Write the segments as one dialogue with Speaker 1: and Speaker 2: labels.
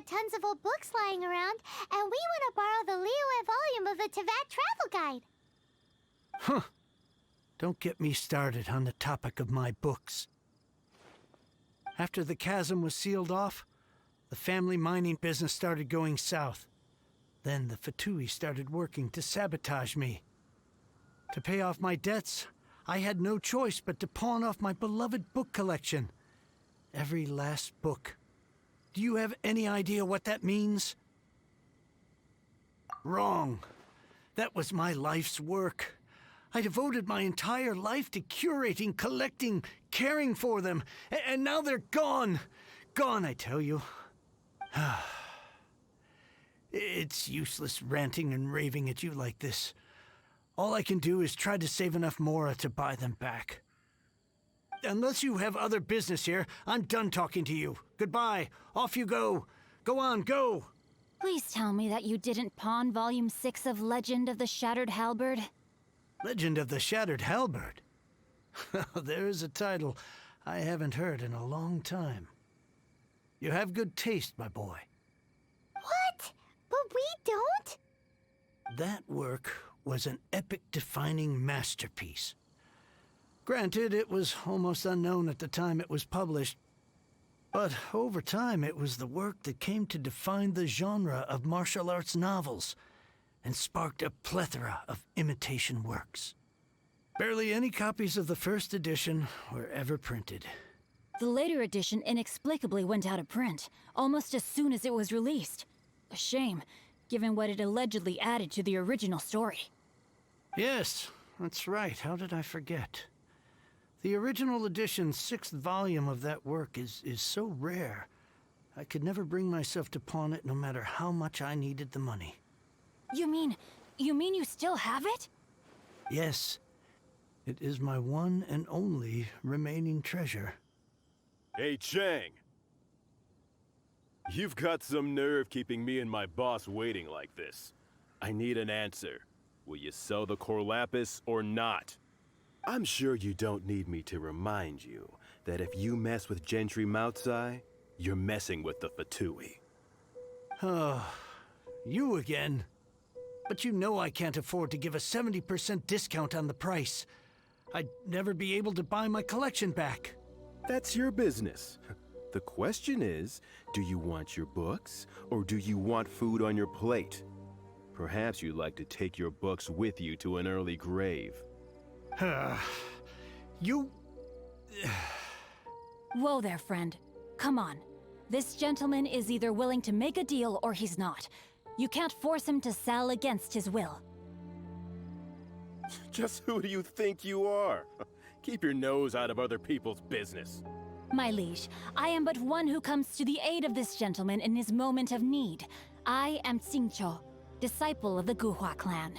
Speaker 1: got tons of old books lying around, and we want to borrow the Liyue volume of the Teyvat Travel Guide.
Speaker 2: Huh. Don't get me started on the topic of my books. After the chasm was sealed off, the family mining business started going south. Then the Fatui started working to sabotage me. To pay off my debts, I had no choice but to pawn off my beloved book collection. Every last book. Do you have any idea what that means? Wrong. That was my life's work. I devoted my entire life to curating, collecting, caring for them, and now they're gone. Gone, I tell you. It's useless ranting and raving at you like this. All I can do is try to save enough Mora to buy them back. Unless you have other business here, I'm done talking to you. Goodbye. Off you go. Go on, go.
Speaker 3: Please tell me that you didn't pawn Volume 6 of Legend of the Shattered Halberd.
Speaker 2: Legend of the Shattered Halberd? There's a title I haven't heard in a long time. You have good taste, my boy.
Speaker 1: What? But we don't?
Speaker 2: That work was an epic-defining masterpiece. Granted, it was almost unknown at the time it was published, but over time it was the work that came to define the genre of martial arts novels and sparked a plethora of imitation works. Barely any copies of the first edition were ever printed.
Speaker 3: The later edition inexplicably went out of print, almost as soon as it was released. A shame, given what it allegedly added to the original story.
Speaker 2: Yes, that's right. How did I forget? The original edition's 6th volume of that work is so rare, I could never bring myself to pawn it no matter how much I needed the money.
Speaker 3: You mean you still have it?
Speaker 2: Yes. It is my one and only remaining treasure.
Speaker 4: Hey, Chang! You've got some nerve keeping me and my boss waiting like this. I need an answer. Will you sell the core lapis or not? I'm sure you don't need me to remind you that if you mess with Gentry Moutsai, you're messing with the Fatui.
Speaker 2: Oh, you again. But you know I can't afford to give a 70% discount on the price. I'd never be able to buy my collection back.
Speaker 4: That's your business. The question is, do you want your books, or do you want food on your plate? Perhaps you'd like to take your books with you to an early grave.
Speaker 2: You...
Speaker 3: Whoa there, friend. Come on. This gentleman is either willing to make a deal or he's not. You can't force him to sell against his will.
Speaker 4: Just who do you think you are? Keep your nose out of other people's business.
Speaker 3: My liege, I am but one who comes to the aid of this gentleman in his moment of need. I am Xingqiu, disciple of the Guhua clan.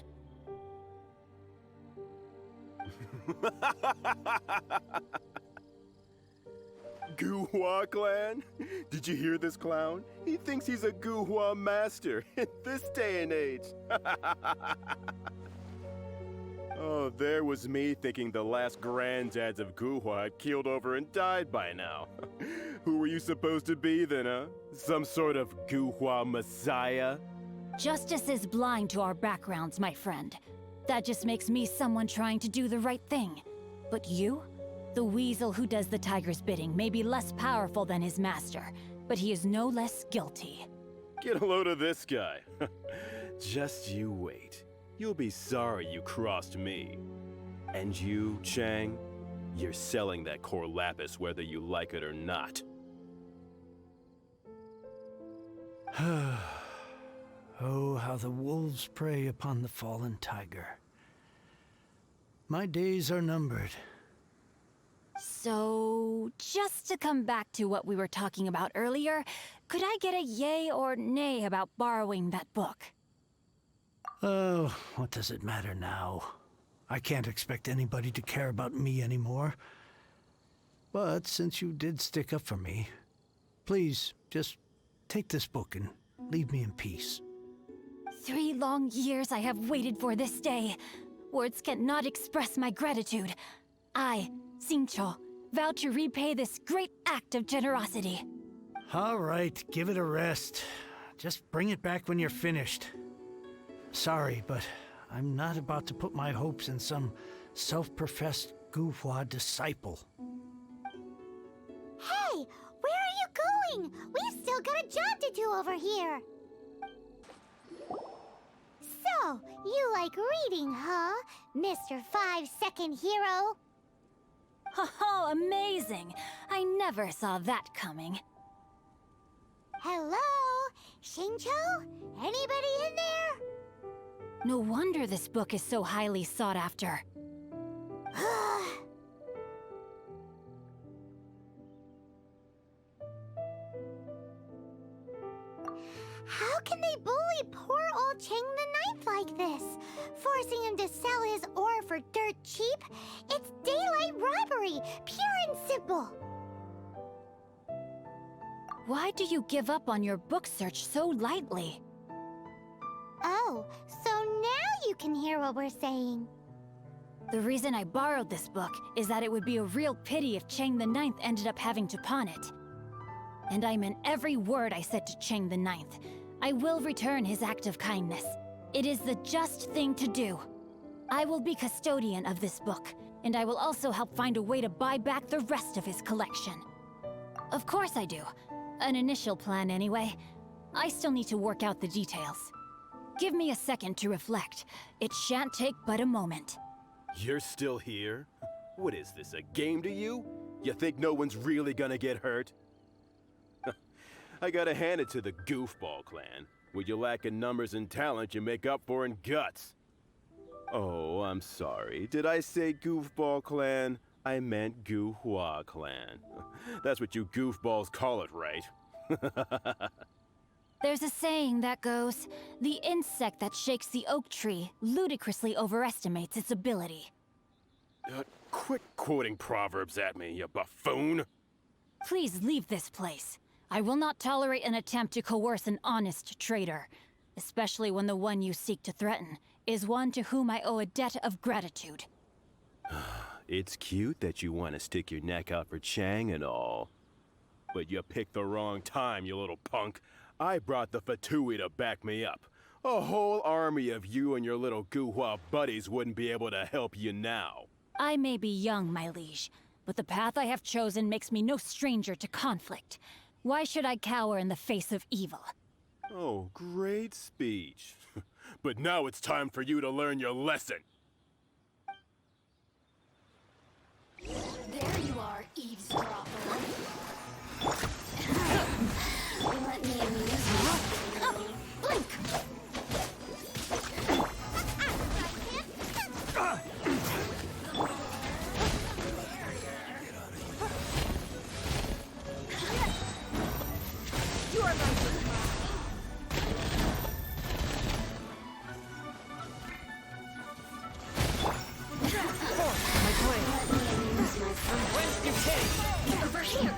Speaker 4: Guhua clan? Did you hear this clown? He thinks he's a Guhua master in this day and age. Oh, there was me thinking the last granddads of Guhua had keeled over and died by now. Who were you supposed to be then, huh? Some sort of Guhua messiah?
Speaker 3: Justice is blind to our backgrounds, my friend. That just makes me someone trying to do the right thing. But you? The weasel who does the tiger's bidding may be less powerful than his master, but he is no less guilty.
Speaker 4: Get a load of this guy. Just you wait. You'll be sorry you crossed me. And you, Chang, you're selling that core lapis whether you like it or not.
Speaker 2: Oh, how the wolves prey upon the fallen tiger. My days are numbered.
Speaker 3: So, just to come back to what we were talking about earlier, could I get a yay or nay about borrowing that book?
Speaker 2: Oh, what does it matter now? I can't expect anybody to care about me anymore. But since you did stick up for me, please, just take this book and leave me in peace.
Speaker 3: 3 long years I have waited for this day. Words cannot express my gratitude. I, Xingqiu, vow to repay this great act of generosity.
Speaker 2: All right, give it a rest. Just bring it back when you're finished. Sorry, but I'm not about to put my hopes in some self-professed Guhua disciple.
Speaker 1: Hey, where are you going? We've still got a job to do over here. So, you like reading, huh, Mr. 5-second hero?
Speaker 3: Oh, amazing! I never saw that coming.
Speaker 1: Hello? Xingqiu? Anybody in there?
Speaker 3: No wonder this book is so highly sought after.
Speaker 1: How can they bully poor old Cheng the Ninth like this? Forcing him to sell his ore for dirt cheap? It's daylight robbery, pure and simple.
Speaker 3: Why do you give up on your book search so lightly?
Speaker 1: Oh, so now you can hear what we're saying.
Speaker 3: The reason I borrowed this book is that it would be a real pity if Cheng the Ninth ended up having to pawn it. And I meant every word I said to Cheng the Ninth. I will return his act of kindness. It is the just thing to do. I will be custodian of this book, and I will also help find a way to buy back the rest of his collection. Of course I do. An initial plan anyway. I still need to work out the details. Give me a second to reflect. It shan't take but a moment.
Speaker 4: You're still here? What is this, a game to you? You think no one's really gonna get hurt? I gotta hand it to the Goofball clan. What you lack in numbers and talent, you make up for in guts. Oh, I'm sorry. Did I say Goofball clan? I meant Guhua clan. That's what you goofballs call it, right?
Speaker 3: There's a saying that goes, the insect that shakes the oak tree ludicrously overestimates its ability.
Speaker 4: Quit quoting proverbs at me, you buffoon!
Speaker 3: Please leave this place. I will not tolerate an attempt to coerce an honest trader, especially when the one you seek to threaten is one to whom I owe a debt of gratitude.
Speaker 4: It's cute that you want to stick your neck out for Chang and all. But you picked the wrong time, you little punk. I brought the Fatui to back me up. A whole army of you and your little Guhua buddies wouldn't be able to help you now.
Speaker 3: I may be young, my liege, but the path I have chosen makes me no stranger to conflict. Why should I cower in the face of evil?
Speaker 4: Oh, great speech. But now it's time for you to learn your lesson.
Speaker 5: There you are, eavesdropper. Let me amuse you.
Speaker 3: Blink!
Speaker 5: You are my Get over here!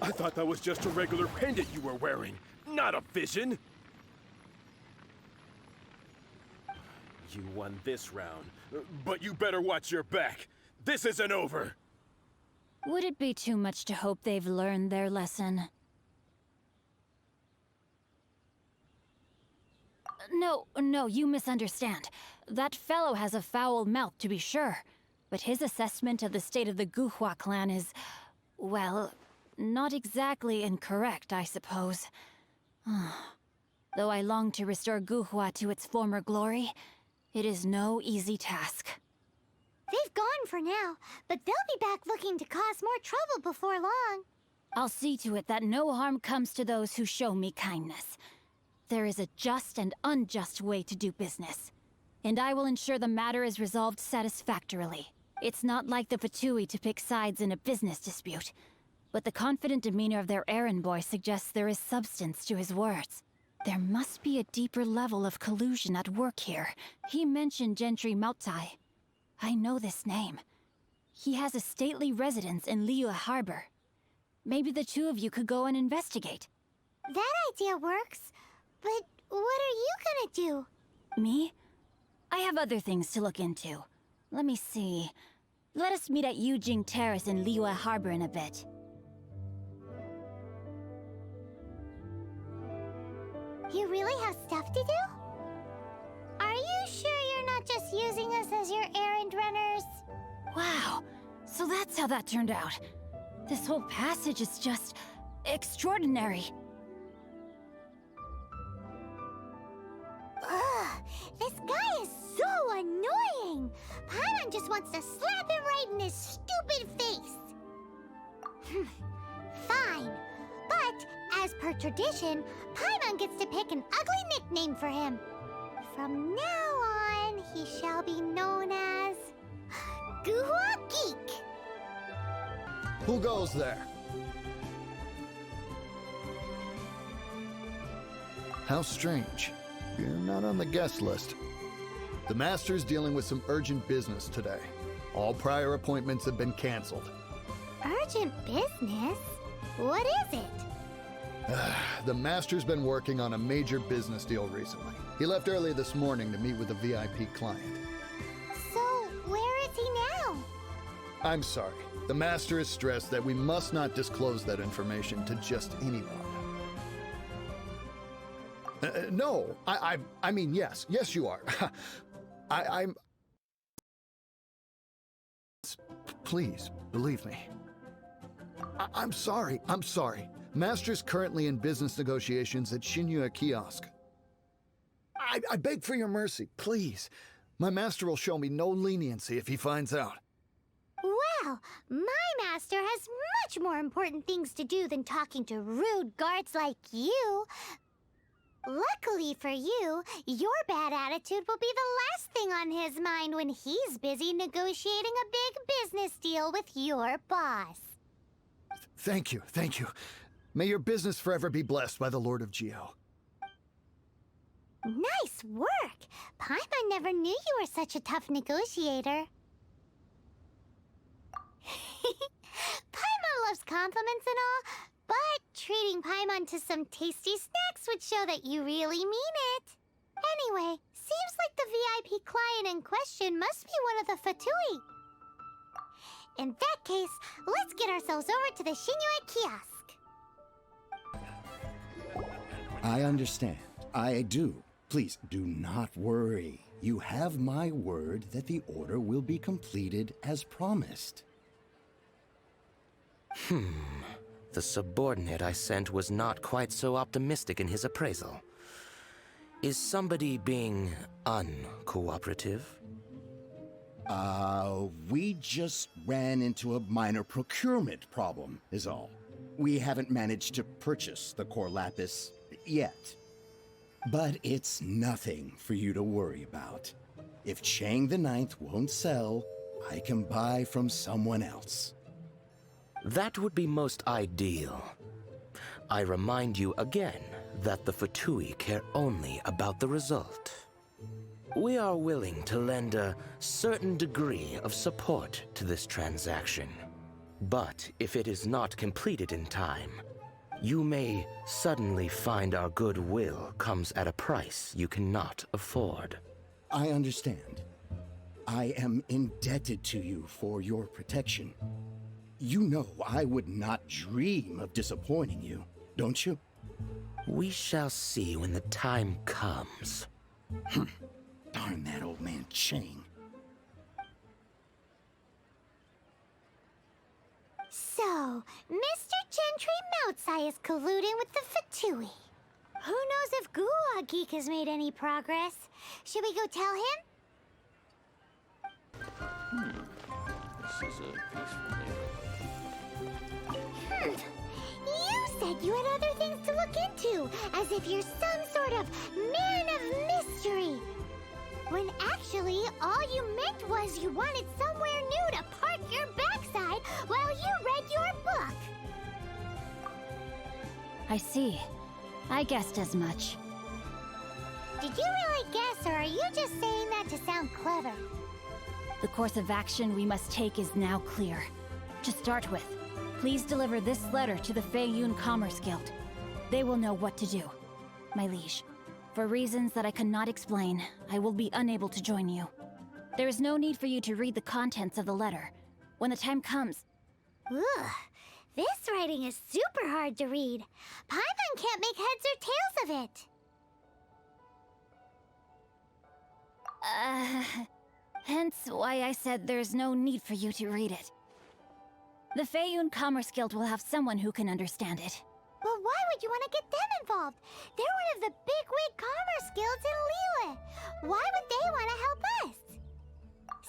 Speaker 4: I thought that was just a regular pendant you were wearing, not a vision. You won this round, but you better watch your back. This isn't over.
Speaker 3: Would it be too much to hope they've learned their lesson? No, you misunderstand. That fellow has a foul mouth, to be sure. But his assessment of the state of the Guhua clan is, well, not exactly incorrect, I suppose. Though I long to restore Guhua to its former glory, it is no easy task.
Speaker 1: They've gone for now, but they'll be back looking to cause more trouble before long.
Speaker 3: I'll see to it that no harm comes to those who show me kindness. There is a just and unjust way to do business, and I will ensure the matter is resolved satisfactorily. It's not like the Fatui to pick sides in a business dispute, but the confident demeanor of their errand boy suggests there is substance to his words. There must be a deeper level of collusion at work here. He mentioned Gentry Mautai. I know this name. He has a stately residence in Liyue Harbor. Maybe the two of you could go and investigate.
Speaker 1: That idea works. But what are you gonna do?
Speaker 3: Me? I have other things to look into. Let me see. Let us meet at Yujing Terrace in Liyue Harbor in a bit.
Speaker 1: You really have stuff to do? Are you sure you're not just using us as your errand runners?
Speaker 3: Wow, so that's how that turned out. This whole passage is just extraordinary.
Speaker 1: Ugh, this guy is so annoying! Paimon just wants to slap him right in his stupid face! Fine, but as per tradition, Paimon gets to pick an ugly nickname for him. From now on, he shall be known as... Guhua Geek!
Speaker 6: Who goes there? How strange. You're not on the guest list. The Master's dealing with some urgent business today. All prior appointments have been canceled.
Speaker 1: Urgent business? What is it?
Speaker 6: The Master's been working on a major business deal recently. He left early this morning to meet with a VIP client.
Speaker 1: So, where is he now?
Speaker 6: I'm sorry. The Master is stressed that we must not disclose that information to just anyone. No, I mean, yes. Yes, you are. I'm... Please, believe me. I'm sorry. Master's currently in business negotiations at Shinya Kiosk. I beg for your mercy, please. My master will show me no leniency if he finds out.
Speaker 1: Well, my master has much more important things to do than talking to rude guards like you. Luckily for you, your bad attitude will be the last thing on his mind when he's busy negotiating a big business deal with your boss.
Speaker 6: Thank you. May your business forever be blessed by the Lord of Geo.
Speaker 1: Nice work! Paimon never knew you were such a tough negotiator. Paimon loves compliments and all, but treating Paimon to some tasty snacks would show that you really mean it. Anyway, seems like the VIP client in question must be one of the Fatui. In that case, let's get ourselves over to the Shinue Kiosk.
Speaker 7: I understand. I do. Please do not worry. You have my word that the order will be completed as promised.
Speaker 8: The subordinate I sent was not quite so optimistic in his appraisal. Is somebody being uncooperative?
Speaker 7: We just ran into a minor procurement problem, is all. We haven't managed to purchase the core lapis yet. But it's nothing for you to worry about. If Chang the Ninth won't sell, I can buy from someone else.
Speaker 8: That would be most ideal. I remind you again that the Fatui care only about the result. We are willing to lend a certain degree of support to this transaction. But if it is not completed in time, you may suddenly find our goodwill comes at a price you cannot afford.
Speaker 7: I understand. I am indebted to you for your protection. You know I would not dream of disappointing you, don't you?
Speaker 8: We shall see when the time comes.
Speaker 7: Darn that old man Chang.
Speaker 1: So, Mr. Gentry Moutsai is colluding with the Fatui. Who knows if Guhua Geek has made any progress? Should we go tell him?
Speaker 9: This is a peaceful neighborhood.
Speaker 1: You said you had other things to look into, as if you're some sort of man of mystery. When actually, all you meant was you wanted somewhere new to park your backside while you read your book.
Speaker 3: I see. I guessed as much.
Speaker 1: Did you really guess, or are you just saying that to sound clever?
Speaker 3: The course of action we must take is now clear. To start with, please deliver this letter to the Feiyun Commerce Guild. They will know what to do. my liege. For reasons that I cannot explain, I will be unable to join you. There is no need for you to read the contents of the letter. When the time comes...
Speaker 1: Ugh, this writing is super hard to read. Paimon can't make heads or tails of it.
Speaker 3: Hence why I said there's no need for you to read it. The Feiyun Commerce Guild will have someone who can understand it.
Speaker 1: Well, why would you want to get them involved? They're one of the bigwig commerce guilds in Liyue. Why would they want to help us?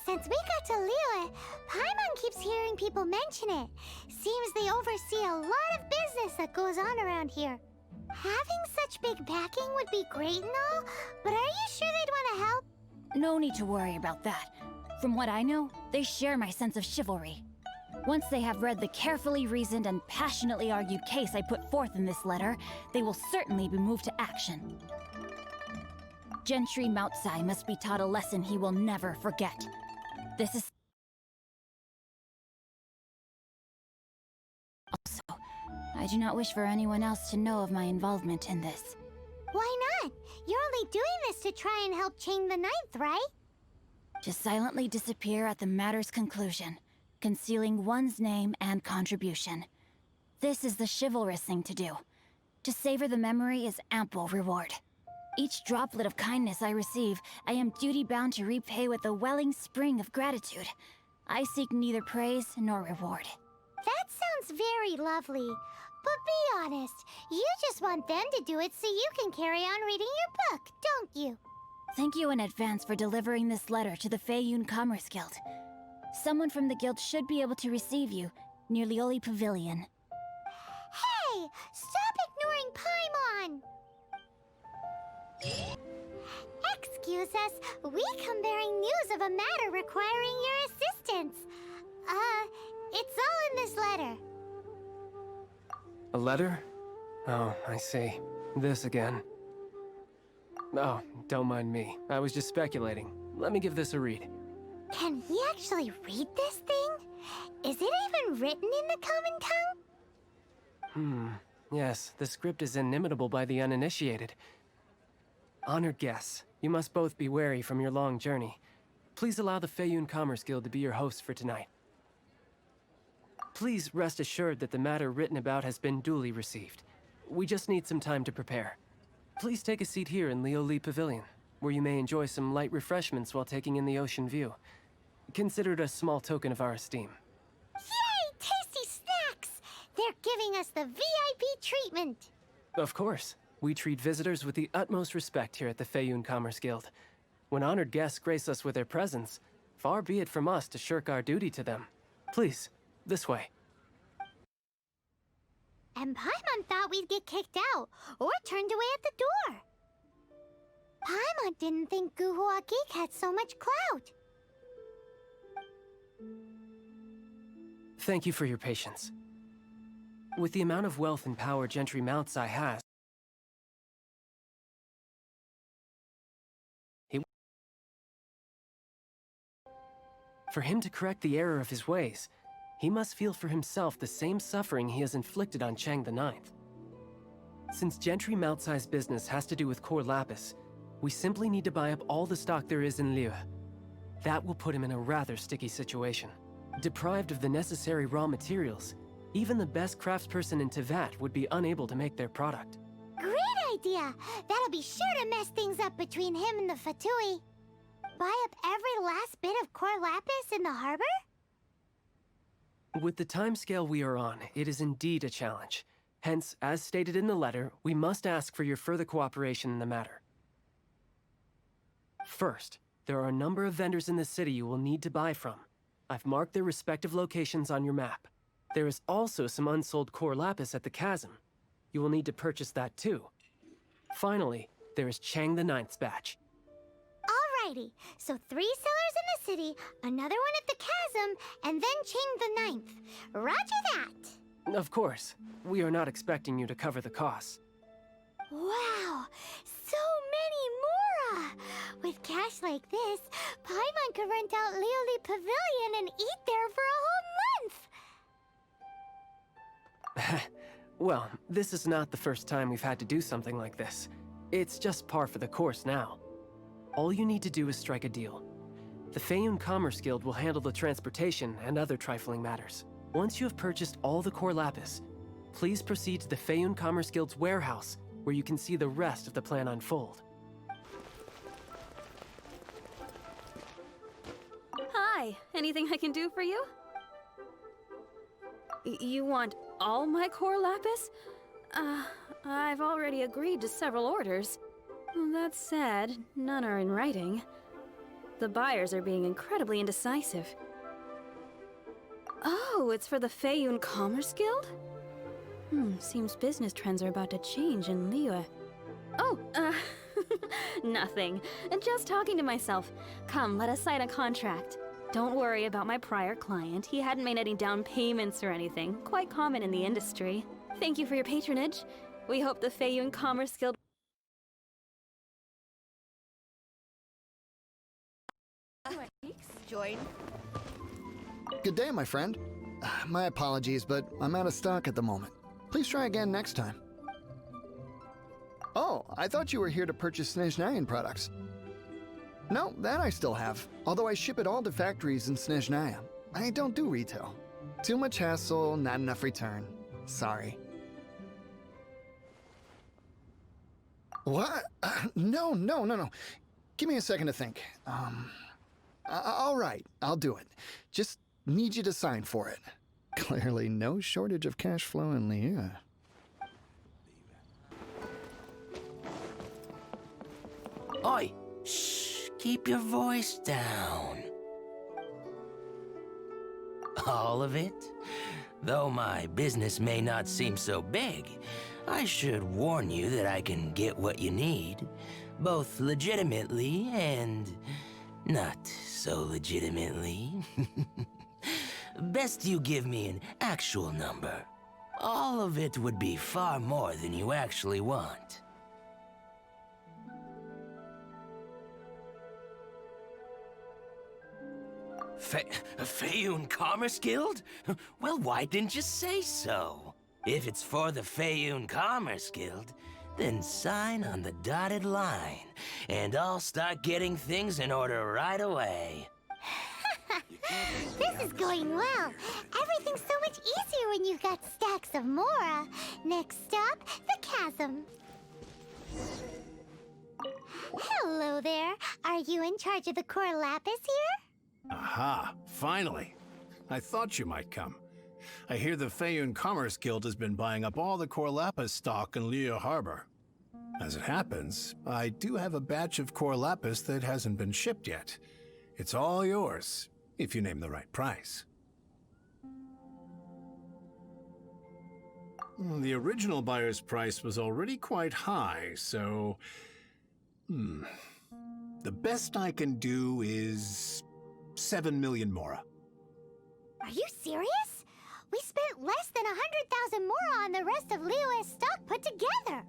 Speaker 1: Since we got to Liyue, Paimon keeps hearing people mention it. Seems they oversee a lot of business that goes on around here. Having such big backing would be great and all, but are you sure they'd want to help?
Speaker 3: No need to worry about that. From what I know, they share my sense of chivalry. Once they have read the carefully reasoned and passionately argued case I put forth in this letter, they will certainly be moved to action. Gentry Moutsai must be taught a lesson he will never forget. This is... Also, I do not wish for anyone else to know of my involvement in this.
Speaker 1: Why not? You're only doing this to try and help Chang the Ninth, right?
Speaker 3: To silently disappear at the matter's conclusion, concealing one's name and contribution. This is the chivalrous thing to do. To savor the memory is ample reward. Each droplet of kindness I receive, I am duty-bound to repay with a welling spring of gratitude. I seek neither praise nor reward.
Speaker 1: That sounds very lovely. But be honest, you just want them to do it so you can carry on reading your book, don't you?
Speaker 3: Thank you in advance for delivering this letter to the Feiyun Commerce Guild. Someone from the guild should be able to receive you near Lioli Pavilion.
Speaker 1: Hey! Stop ignoring Paimon! Excuse us, we come bearing news of a matter requiring your assistance. It's all in this letter.
Speaker 10: A letter? Oh, I see. This again. Oh, don't mind me. I was just speculating. Let me give this a read.
Speaker 1: Can he actually read this thing? Is it even written in the common tongue?
Speaker 10: Yes, the script is inimitable by the uninitiated. Honored guests, you must both be wary from your long journey. Please allow the Feiyun Commerce Guild to be your host for tonight. Please rest assured that the matter written about has been duly received. We just need some time to prepare. Please take a seat here in Lioli Pavilion, where you may enjoy some light refreshments while taking in the ocean view. Consider it a small token of our esteem.
Speaker 1: Yay! Tasty snacks! They're giving us the VIP treatment.
Speaker 10: Of course. We treat visitors with the utmost respect here at the Feiyun Commerce Guild. When honored guests grace us with their presence, far be it from us to shirk our duty to them. Please, this way.
Speaker 1: And Paimon thought we'd get kicked out, or turned away at the door. Paimon didn't think Guhua Geek had so much clout.
Speaker 10: Thank you for your patience. With the amount of wealth and power Gentry Moutsai has, for him to correct the error of his ways, he must feel for himself the same suffering he has inflicted on Chang the Ninth. Since Gentry Moutsai's business has to do with core lapis, we simply need to buy up all the stock there is in Liyue. That will put him in a rather sticky situation. Deprived of the necessary raw materials, even the best craftsperson in Tevat would be unable to make their product.
Speaker 1: Great idea! That'll be sure to mess things up between him and the Fatui. Buy up every last bit of core lapis in the harbor?
Speaker 10: With the timescale we are on, it is indeed a challenge. Hence, as stated in the letter, we must ask for your further cooperation in the matter. First, there are a number of vendors in the city you will need to buy from. I've marked their respective locations on your map. There is also some unsold core lapis at the chasm. You will need to purchase that too. Finally, there is Chang the Ninth's batch.
Speaker 1: Alrighty, so 3 sellers in the city, another one at the chasm, and then Chang the Ninth. Roger that!
Speaker 10: Of course, we are not expecting you to cover the costs.
Speaker 1: Wow, so many mora! With cash like this, Paimon could rent out Lioli Pavilion and eat there for a whole month!
Speaker 10: Well, this is not the first time we've had to do something like this. It's just par for the course now. All you need to do is strike a deal. The Feiyun Commerce Guild will handle the transportation and other trifling matters. Once you have purchased all the core lapis, please proceed to the Feiyun Commerce Guild's warehouse, where you can see the rest of the plan unfold.
Speaker 11: Hi, anything I can do for you? You want all my core lapis? I've already agreed to several orders. Well, that said, none are in writing. The buyers are being incredibly indecisive. Oh, it's for the Feiyun Commerce Guild? Seems business trends are about to change in Liyue. Oh, nothing. Just talking to myself. Come, let us sign a contract. Don't worry about my prior client. He hadn't made any down payments or anything. Quite common in the industry. Thank you for your patronage. We hope the Feiyun Commerce Guild...
Speaker 5: Join.
Speaker 6: Good day, my friend. My apologies, but I'm out of stock at the moment. Please try again next time. Oh, I thought you were here to purchase Snezhnayan products. No, that I still have, although I ship it all to factories in Snezhnaya. I don't do retail. Too much hassle, not enough return. Sorry. What? No. Give me a second to think. All right, I'll do it. Just need you to sign for it. Clearly no shortage of cash flow in Liyue.
Speaker 8: Oi! Shh! Keep your voice down. All of it? Though my business may not seem so big, I should warn you that I can get what you need, both legitimately and not so legitimately. Best you give me an actual number. All of it would be far more than you actually want. Feiyun Commerce Guild? Well, why didn't you say so? If it's for the Feiyun Commerce Guild, then sign on the dotted line, and I'll start getting things in order right away.
Speaker 1: This is going well. Everything's so much easier when you've got stacks of Mora. Next stop, the chasm. Hello there. Are you in charge of the core lapis here?
Speaker 2: Aha, finally. I thought you might come. I hear the Feiyun Commerce Guild has been buying up all the core lapis stock in Liyue Harbor. As it happens, I do have a batch of core lapis that hasn't been shipped yet. It's all yours, if you name the right price. The original buyer's price was already quite high, so... The best I can do is 7 million Mora.
Speaker 1: Are you serious? We spent less than 100,000 Mora on the rest of Liyue's stock put together.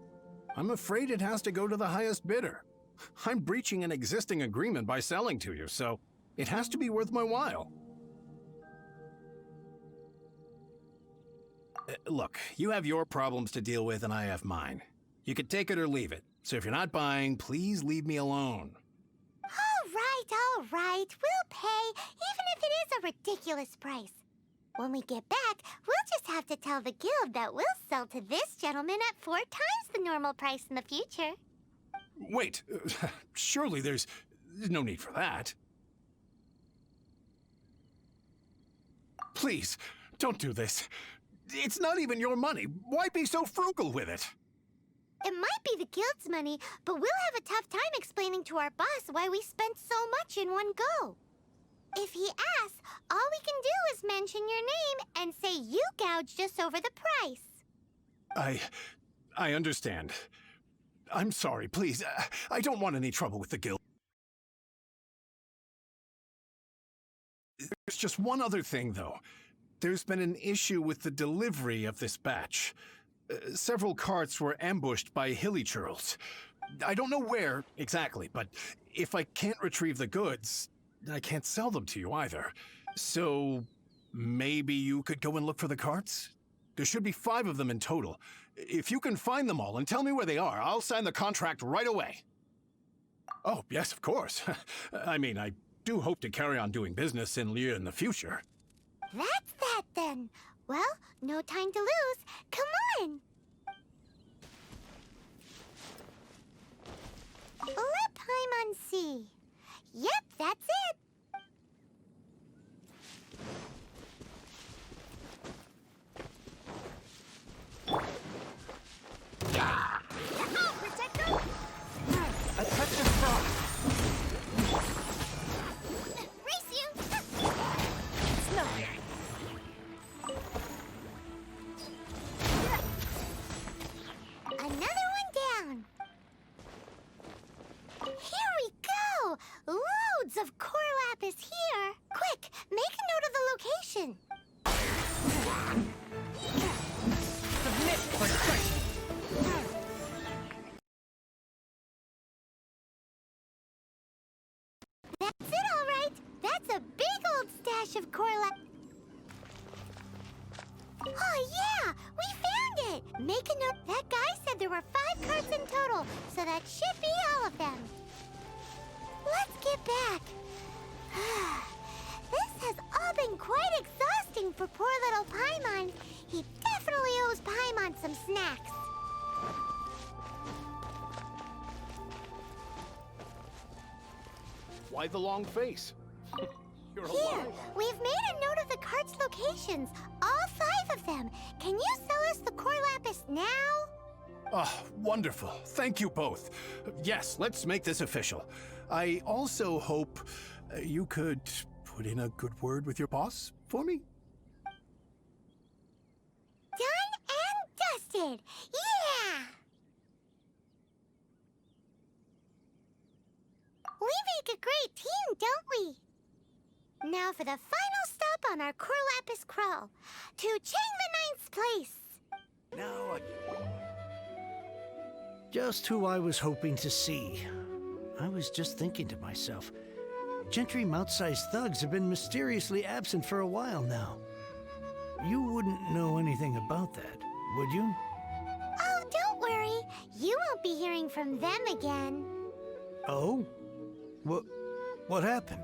Speaker 2: I'm afraid it has to go to the highest bidder. I'm breaching an existing agreement by selling to you, so it has to be worth my while. Look, you have your problems to deal with and I have mine. You can take it or leave it. So if you're not buying, please leave me alone.
Speaker 1: All right. We'll pay, even if it is a ridiculous price. When we get back, we'll just have to tell the guild that we'll sell to this gentleman at 4 times the normal price in the future.
Speaker 2: Wait, surely there's no need for that. Please, don't do this. It's not even your money. Why be so frugal with it?
Speaker 1: It might be the guild's money, but we'll have a tough time explaining to our boss why we spent so much in one go. If he asks, all we can do is mention your name and say you gouged us over the price.
Speaker 2: I understand. I'm sorry, please. I don't want any trouble with the guild. There's just one other thing, though. There's been an issue with the delivery of this batch. Several carts were ambushed by hilly-churls. I don't know where exactly, but if I can't retrieve the goods, I can't sell them to you either. So maybe you could go and look for the carts? There should be 5 of them in total.
Speaker 12: If you can find them all and tell me where they are, I'll sign the contract right away. Oh, yes, of course. I mean, I do hope to carry on doing business in Liu in the future.
Speaker 1: That's that then. Well, no time to lose. Come on! Let Paimon see. Yep, that's it. Oh, Protector!
Speaker 10: A touch of frost.
Speaker 1: Race you!
Speaker 3: No.
Speaker 1: Another one down. Here we go! Loads of core lapis here. Quick, make a note of the location.
Speaker 10: Submit for strength.
Speaker 1: That's it, all right. That's a big old stash of core lapis. Oh, yeah! We found it! Make a note. That guy said there were 5 carts in total, so that should be all of them. Let's get back. This has all been quite exhausting for poor little Paimon. He definitely owes Paimon some snacks.
Speaker 12: Why the long face? You're
Speaker 1: Here,
Speaker 12: alive.
Speaker 1: we've made a note of the cart's locations. All 5 of them. Can you sell us the core lapis now?
Speaker 12: Oh, wonderful. Thank you both. Yes, let's make this official. I also hope you could put in a good word with your boss for me.
Speaker 1: Done and dusted. Yeah! We make a great team, don't we? Now for the final stop on our core lapis crawl. To Chang the Ninth's place.
Speaker 2: Now, just who I was hoping to see. I was just thinking to myself, Gentry mount-sized thugs have been mysteriously absent for a while now. You wouldn't know anything about that, would you?
Speaker 1: Oh, don't worry. You won't be hearing from them again.
Speaker 2: Oh? What happened?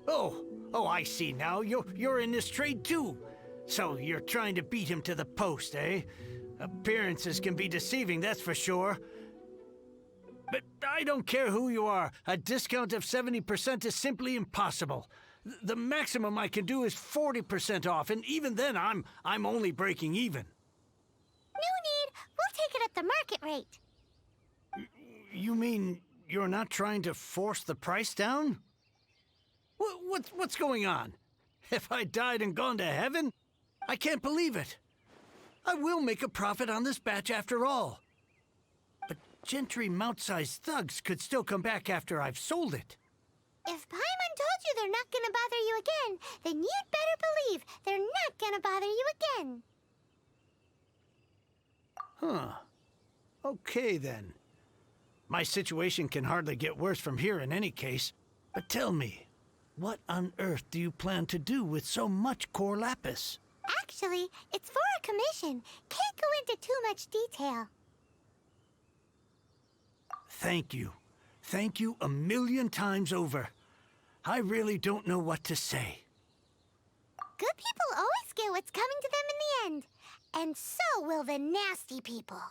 Speaker 2: Oh, I see now. You're in this trade too. So you're trying to beat him to the post, eh? Appearances can be deceiving, that's for sure. But I don't care who you are. A discount of 70% is simply impossible. The maximum I can do is 40% off, and even then I'm only breaking even.
Speaker 1: No need. We'll take it at the market rate.
Speaker 2: You mean you're not trying to force the price down? What's going on? Have I died and gone to heaven? I can't believe it. I will make a profit on this batch after all. But Gentry mount-sized thugs could still come back after I've sold it.
Speaker 1: If Paimon told you they're not gonna bother you again, then you'd better believe they're not gonna bother you again.
Speaker 2: Huh. Okay, then. My situation can hardly get worse from here in any case. But tell me, what on earth do you plan to do with so much core lapis?
Speaker 1: Actually, it's for a commission. Can't go into too much detail.
Speaker 2: Thank you. Thank you a million times over. I really don't know what to say.
Speaker 1: Good people always get what's coming to them in the end. And so will the nasty people.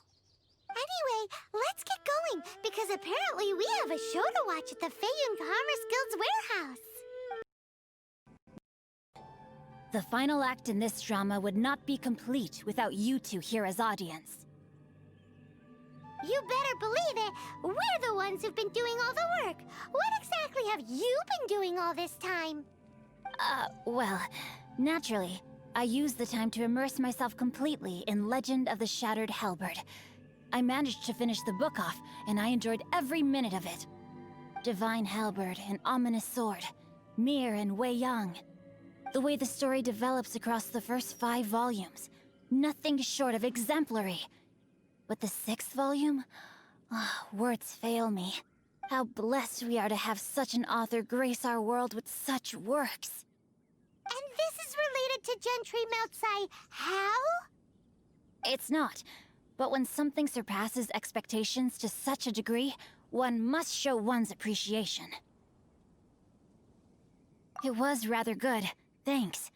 Speaker 1: Anyway, let's get going, because apparently we have a show to watch at the Feiyun Commerce Guild's warehouse.
Speaker 3: The final act in this drama would not be complete without you two here as audience.
Speaker 1: You better believe it. We're the ones who've been doing all the work. What exactly have you been doing all this time?
Speaker 3: Well, naturally, I used the time to immerse myself completely in Legend of the Shattered Halberd. I managed to finish the book off, and I enjoyed every minute of it. Divine Halberd, an ominous sword, Mir and Wei Yang. The way the story develops across the first 5 volumes, nothing short of exemplary. But the 6th volume? Words fail me. How blessed we are to have such an author grace our world with such works.
Speaker 1: And this is related to Gentry Moutsai. How?
Speaker 3: It's not. But when something surpasses expectations to such a degree, one must show one's appreciation. It was rather good, thanks.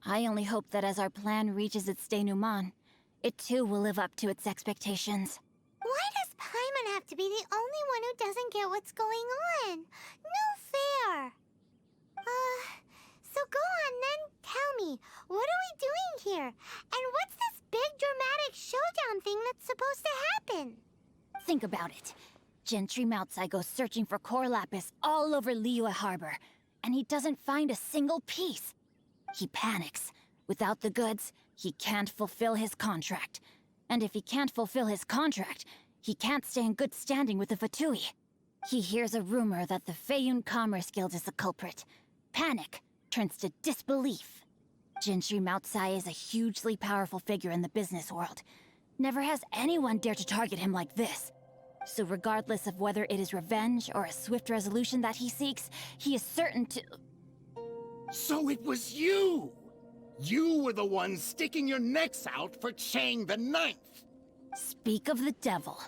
Speaker 3: I only hope that as our plan reaches its denouement, it too will live up to its expectations.
Speaker 1: Why does Paimon have to be the only one who doesn't get what's going on? No fair. So go on then, tell me, what are we doing here? And what's this big dramatic showdown thing that's supposed to happen?
Speaker 3: Think about it. Gentry Moutsai goes searching for core lapis all over Liyue Harbor, and he doesn't find a single piece. He panics. Without the goods, he can't fulfill his contract. And if he can't fulfill his contract, he can't stay in good standing with the Fatui. He hears a rumor that the Feiyun Commerce Guild is the culprit. Panic turns to disbelief. Gentry Moutsai is a hugely powerful figure in the business world. Never has anyone dared to target him like this. So regardless of whether it is revenge or a swift resolution that he seeks, he is certain to...
Speaker 7: So it was you! You were the one sticking your necks out for Chang the Ninth!
Speaker 3: Speak of the devil.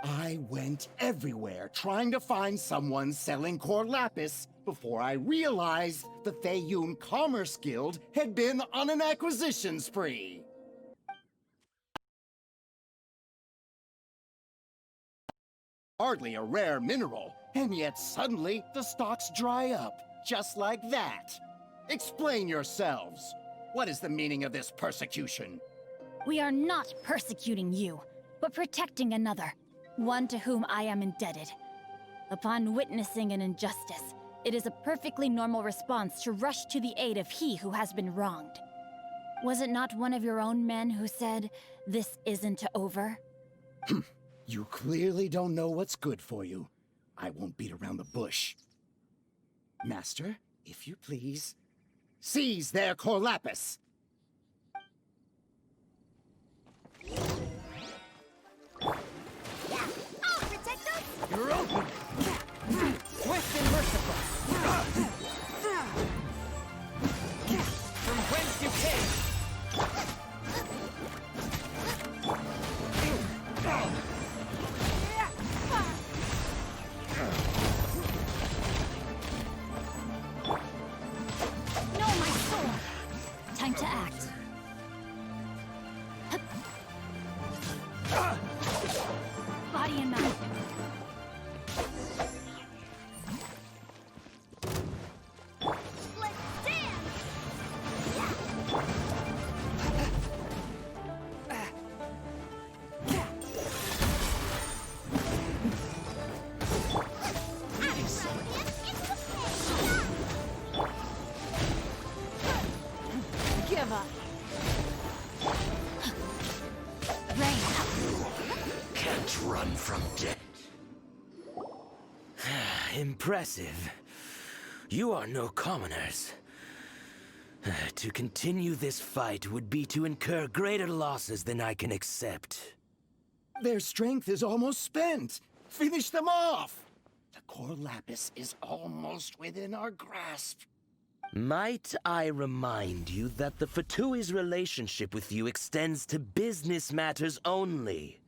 Speaker 7: I went everywhere trying to find someone selling core lapis before I realized the Feiyun Commerce Guild had been on an acquisition spree. Hardly a rare mineral, and yet suddenly the stocks dry up, just like that. Explain yourselves. What is the meaning of this persecution?
Speaker 3: We are not persecuting you, but protecting another, one to whom I am indebted. Upon witnessing an injustice, it is a perfectly normal response to rush to the aid of he who has been wronged. Was it not one of your own men who said, "This isn't over"?
Speaker 7: You clearly don't know what's good for you. I won't beat around the bush. Master, if you please, seize their core lapis!
Speaker 1: I'll protect us!
Speaker 2: You're open!
Speaker 10: Swift and merciful! From whence you came!
Speaker 3: No, my sword! Time to act. Body and mind.
Speaker 1: Let's dance!
Speaker 3: Give up. Rain.
Speaker 8: Can't run from death. Impressive. You are no commoners. To continue this fight would be to incur greater losses than I can accept.
Speaker 7: Their strength is almost spent. Finish them off! The core lapis is almost within our grasp.
Speaker 8: Might I remind you that the Fatui's relationship with you extends to business matters only?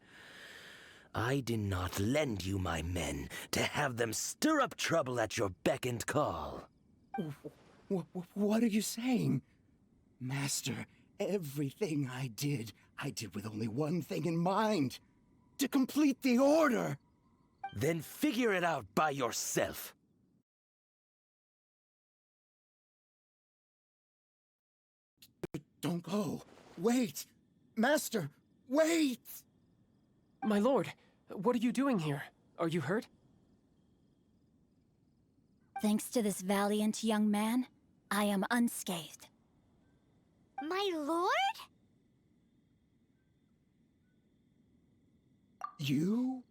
Speaker 8: I did not lend you my men to have them stir up trouble at your beck and call.
Speaker 7: What are you saying? Master, everything I did with only one thing in mind. To complete the order!
Speaker 8: Then figure it out by yourself.
Speaker 7: Don't go. Wait! Master, wait!
Speaker 10: My lord, what are you doing here? Are you hurt?
Speaker 3: Thanks to this valiant young man, I am unscathed.
Speaker 1: My lord?
Speaker 7: You?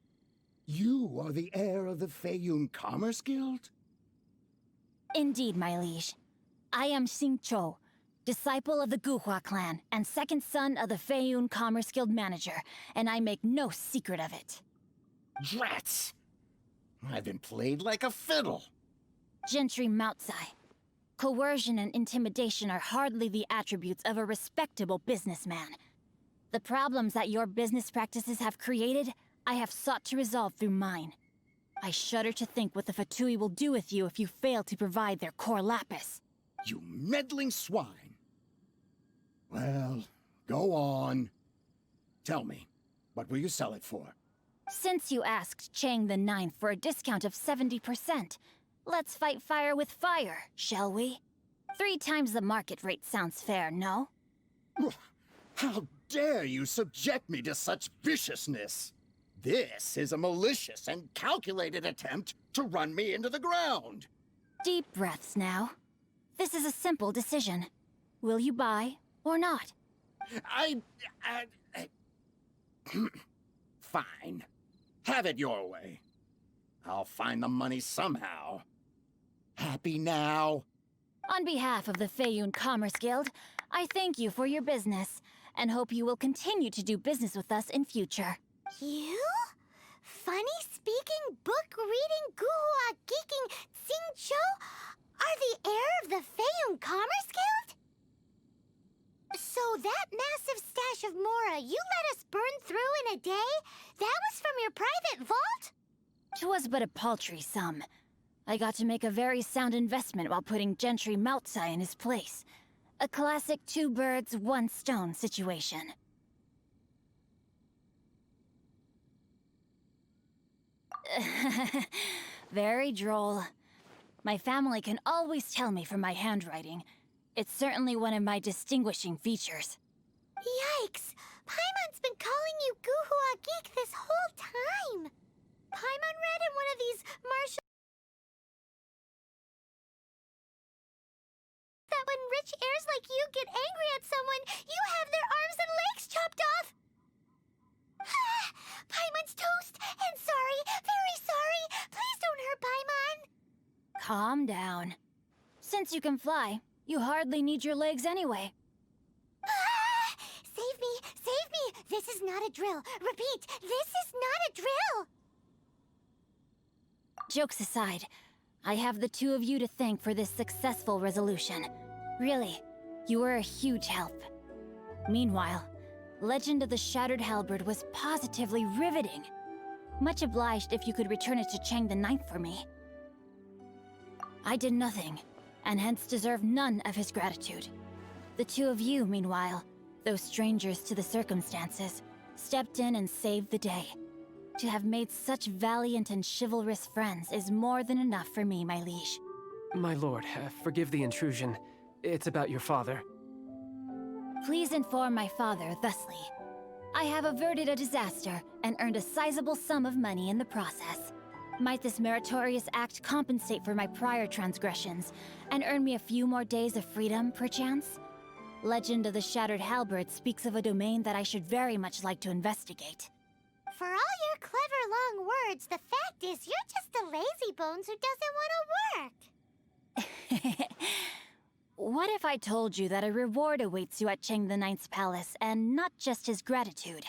Speaker 7: You are the heir of the Feiyun Commerce Guild?
Speaker 3: Indeed, my liege. I am Xingqiu, disciple of the Guhua clan and second son of the Feiyun Commerce Guild manager, and I make no secret of it.
Speaker 7: Drats! I've been played like a fiddle.
Speaker 3: Gentry Moutsai. Coercion and intimidation are hardly the attributes of a respectable businessman. The problems that your business practices have created, I have sought to resolve through mine. I shudder to think what the Fatui will do with you if you fail to provide their core lapis.
Speaker 7: You meddling swine. Well, go on. Tell me, what will you sell it for?
Speaker 3: Since you asked Chang the Ninth for a discount of 70%, let's fight fire with fire, shall we? 3 times the market rate sounds fair, no?
Speaker 7: How dare you subject me to such viciousness? This is a malicious and calculated attempt to run me into the ground.
Speaker 3: Deep breaths now. This is a simple decision. Will you buy or not?
Speaker 7: Fine. Have it your way. I'll find the money somehow. Happy now?
Speaker 3: On behalf of the Feiyun Commerce Guild, I thank you for your business, and hope you will continue to do business with us in future.
Speaker 1: You? Funny-speaking, book-reading, guhua geeking Xingqiu are the heir of the Feiyun Commerce Guild? So that massive stash of Mora you let us burn through in a day, that was from your private vault?
Speaker 3: 'Twas but a paltry sum. I got to make a very sound investment while putting Gentry Moutsai in his place. A classic 2 birds, 1 stone situation. Very droll. My family can always tell me from my handwriting. It's certainly one of my distinguishing features.
Speaker 1: Yikes! Paimon's been calling you Guhua Geek this whole time! Paimon read in one of these martial... that when rich heirs like you get angry at someone, you have their arms and legs chopped off! Paimon's toast! And sorry, very sorry! Please don't hurt Paimon!
Speaker 3: Calm down. Since you can fly, you hardly need your legs anyway.
Speaker 1: Save me! Save me! This is not a drill! Repeat, this is not a drill!
Speaker 3: Jokes aside, I have the 2 of you to thank for this successful resolution. Really, you were a huge help. Meanwhile, Legend of the Shattered Halberd was positively riveting. Much obliged if you could return it to Chang the Ninth for me. I did nothing, and hence deserve none of his gratitude. The 2 of you, meanwhile, though strangers to the circumstances, stepped in and saved the day. To have made such valiant and chivalrous friends is more than enough for me, my liege.
Speaker 10: My lord, forgive the intrusion. It's about your father.
Speaker 3: Please inform my father thusly. I have averted a disaster and earned a sizable sum of money in the process. Might this meritorious act compensate for my prior transgressions and earn me a few more days of freedom, perchance? Legend of the Shattered Halberd speaks of a domain that I should very much like to investigate.
Speaker 1: For all your clever long words, the fact is you're just a lazy bones who doesn't want to work.
Speaker 3: What if I told you that a reward awaits you at Chang the Ninth's palace, and not just his gratitude?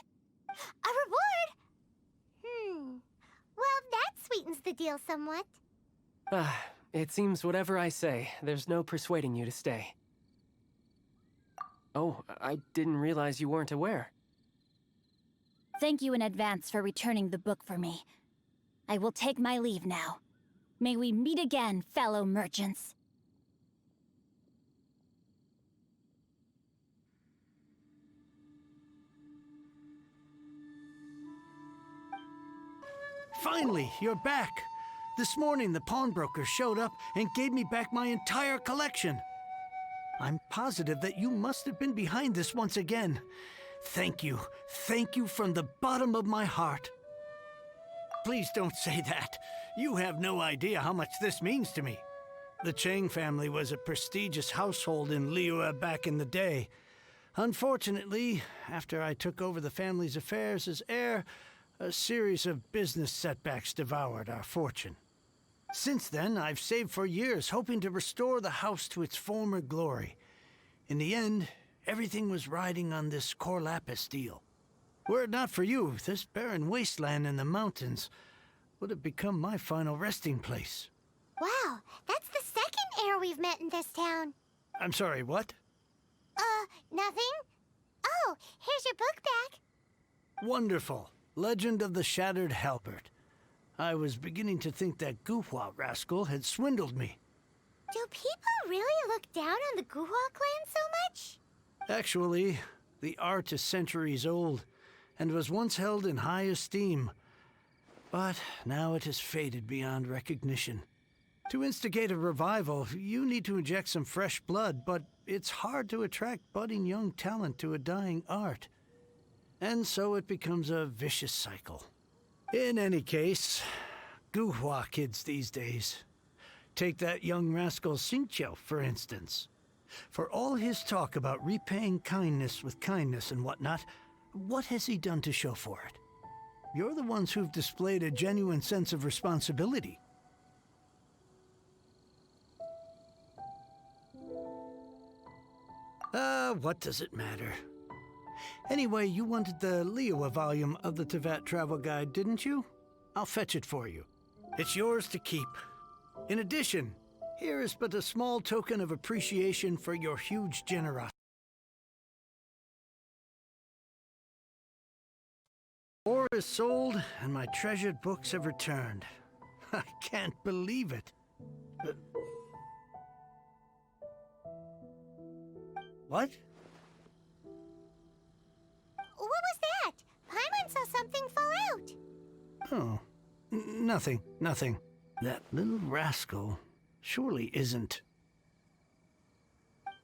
Speaker 1: A reward? Well, that sweetens the deal somewhat.
Speaker 10: It seems whatever I say, there's no persuading you to stay. Oh, I didn't realize you weren't aware.
Speaker 3: Thank you in advance for returning the book for me. I will take my leave now. May we meet again, fellow merchants.
Speaker 2: Finally, you're back. This morning, the pawnbroker showed up and gave me back my entire collection. I'm positive that you must have been behind this once again. Thank you. Thank you from the bottom of my heart. Please don't say that. You have no idea how much this means to me. The Chang family was a prestigious household in Liyue back in the day. Unfortunately, after I took over the family's affairs as heir, a series of business setbacks devoured our fortune. Since then, I've saved for years, hoping to restore the house to its former glory. In the end, everything was riding on this core lapis deal. Were it not for you, this barren wasteland in the mountains, would have become my final resting place.
Speaker 1: Wow, that's the second heir we've met in this town.
Speaker 2: I'm sorry, what?
Speaker 1: Nothing? Oh, here's your book back.
Speaker 2: Wonderful. Legend of the Shattered Halberd. I was beginning to think that Guhua rascal had swindled me.
Speaker 1: Do people really look down on the Guhua clan so much?
Speaker 2: Actually, the art is centuries old and was once held in high esteem. But now it has faded beyond recognition. To instigate a revival, you need to inject some fresh blood, but it's hard to attract budding young talent to a dying art. And so it becomes a vicious cycle. In any case, Guhua kids these days. Take that young rascal Xingqiu, for instance. For all his talk about repaying kindness with kindness and whatnot, what has he done to show for it? You're the ones who've displayed a genuine sense of responsibility. What does it matter? Anyway, you wanted the Liyue volume of the Tevat Travel Guide, didn't you? I'll fetch it for you. It's yours to keep. In addition, here is but a small token of appreciation for your huge generosity. Ore is sold, and my treasured books have returned. I can't believe it. What?
Speaker 1: What was that? Paimon saw something fall out.
Speaker 2: Oh, nothing. That little rascal surely isn't...